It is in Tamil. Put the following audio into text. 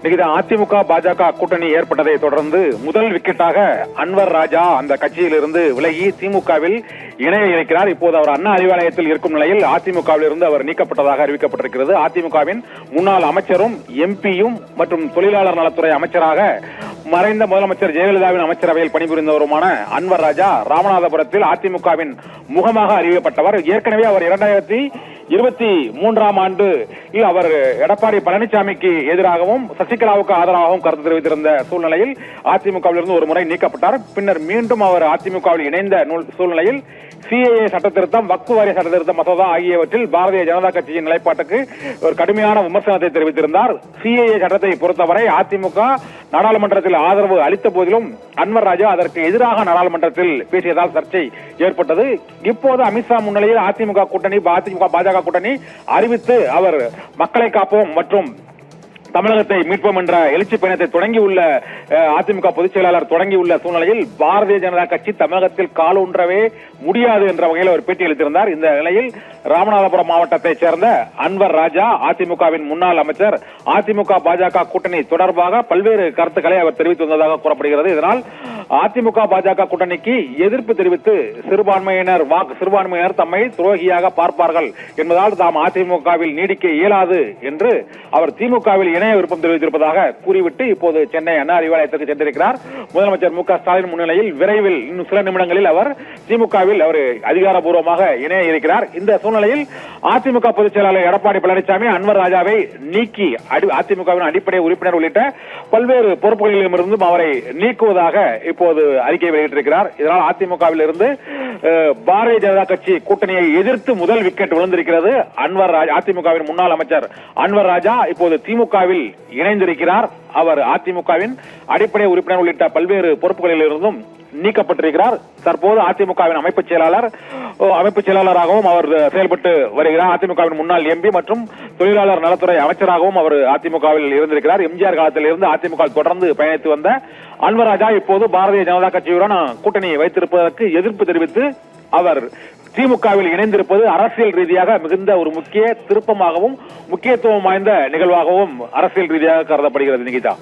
இன்னைக்கு அதிமுக பாஜக கூட்டணி ஏற்பட்டதை தொடர்ந்து முதல் விக்கெட்டாக அன்வர் ராஜா அந்த கட்சியிலிருந்து விலகி திமுகவில் இணைய இருக்கிறார். இப்போது அவர் அண்ணா அறிவாலயத்தில் இருக்கும் நிலையில் அதிமுகவில் இருந்து அவர் நீக்கப்பட்டதாக அறிவிக்கப்பட்டிருக்கிறது. அதிமுகவின் முன்னாள் அமைச்சரும் எம்பியும் மற்றும் தொழிலாளர் நலத்துறை அமைச்சராக மறைந்த முதலமைச்சர் ஜெயலலிதாவின் அமைச்சரவையில் பணிபுரிந்தவருமான அன்வர் ராஜா ராமநாதபுரத்தில் அதிமுகவின் முகமாக அறிவிக்கப்பட்டவர். ஏற்கனவே அவர் 2023ஆம் ஆண்டு அவர் எடப்பாடி பழனிசாமிக்கு எதிராகவும் சசிகலாவுக்கு ஆதரவாகவும் கருத்து தெரிவித்திருந்த சூழ்நிலையில் அதிமுகவில் இருந்து ஒரு முறை நீக்கப்பட்டார். பின்னர் மீண்டும் அவர் அதிமுகவில் இணைந்த சூழ்நிலையில் சிஏஏ சட்டத்திருத்தம், வக்ஃபு வாரிய சட்டத்திருத்த மசோதா ஆகியவற்றில் பாரதிய ஜனதா கட்சியின் நிலைப்பாட்டுக்கு ஒரு கடுமையான விமர்சனத்தை தெரிவித்திருந்தார். சிஏஏ சட்டத்தை பொறுத்தவரை அதிமுக நாடாளுமன்றத்தில் ஆதரவு அளித்த போதிலும் அன்வர் ராஜா அதற்கு எதிராக நாடாளுமன்றத்தில் பேசியதால் சர்ச்சை ஏற்பட்டது. இப்போது அமித்ஷா முன்னிலையில் அதிமுக கூட்டணி பாஜக கூட்டணி அறிவித்து அவர் மக்களை காப்போம் மற்றும் தமிழகத்தை மீட்போம் என்ற எழுச்சி பயணத்தை தொடங்கியுள்ள அதிமுக பொதுச் செயலாளர் தொடங்கியுள்ள சூழ்நிலையில் பாரதிய ஜனதா கட்சி தமிழகத்தில் காலூன்றவே முடியாது என்ற வகையில் அவர் பேட்டியளித்திருந்தார். இந்த நிலையில் ராமநாதபுரம் மாவட்டத்தைச் சேர்ந்த அன்வர் ராஜா, அதிமுகவின் முன்னாள் அமைச்சர், அதிமுக பாஜக கூட்டணி தொடர்பாக பல்வேறு கருத்துக்களை அவர் தெரிவித்து வந்ததாக கூறப்படுகிறது. இதனால் அதிமுக பாஜக கூட்டணிக்கு எதிர்ப்பு தெரிவித்து சிறுபான்மையினர் தம்மை துரோகியாக பார்ப்பார்கள் என்பதால் தாம் அதிமுகவில் நீடிக்க இயலாது என்று அவர் திமுகவில் இணைய விருப்பம் தெரிவித்திருப்பதாக கூறிவிட்டு இப்போது சென்னை அண்ணா அறிவாலயத்திற்கு சென்றிருக்கிறார். முதலமைச்சர் மு.க. ஸ்டாலின் முன்னிலையில் விரைவில் இன்னும் சில நிமிடங்களில் அவர் திமுகவில் அவர் அதிகாரப்பூர்வமாக இணைய இருக்கிறார். இந்த சூழ்நிலையில் அதிமுக பொதுச் செயலாளர் எடப்பாடி பழனிசாமி அன்வர் ராஜாவை நீக்கி அதிமுகவின் அடிப்படை உறுப்பினர் உள்ளிட்ட பல்வேறு பொறுப்புகளிலிருந்தும் அவரை நீக்குவதாக இப்போது அறிக்கை வெளியிட்டிருக்கிறார். இதனால் அதிமுகவில் இருந்து பாரதிய ஜனதா கட்சி கூட்டணியை எதிர்த்து முதல் விக்கெட் விழுந்திருக்கிறது. அதிமுகவின் முன்னாள் அமைச்சர் அன்வர் ராஜா இப்போது திமுகவில் இணைந்திருக்கிறார். அவர் அதிமுகவின் அடிப்படை உறுப்பினர் உள்ளிட்ட பல்வேறு பொறுப்புகளில் இருந்தும் நீக்கப்பட்டிருக்கிறார். தற்போது அதிமுகவின் அமைப்பு செயலாளராகவும் அவர் செயல்பட்டு வருகிறார். அதிமுகவின் முன்னாள் எம்பி மற்றும் தொழிலாளர் நலத்துறை அமைச்சராகவும் அவர் அதிமுகவில் இருந்திருக்கிறார். எம்ஜிஆர் காலத்தில் இருந்து அதிமுக தொடர்ந்து பயணித்து வந்த அன்வர் ராஜா இப்போது பாரதிய ஜனதா கட்சியுடன் கூட்டணி வைத்திருப்பதற்கு எதிர்ப்பு தெரிவித்து அவர் திமுகவில் இணைந்திருப்பது அரசியல் ரீதியாக மிகுந்த ஒரு முக்கிய திருப்பமாகவும் முக்கியத்துவம் வாய்ந்த நிகழ்வாகவும் அரசியல் ரீதியாக கருதப்படுகிறது. நிகிதா.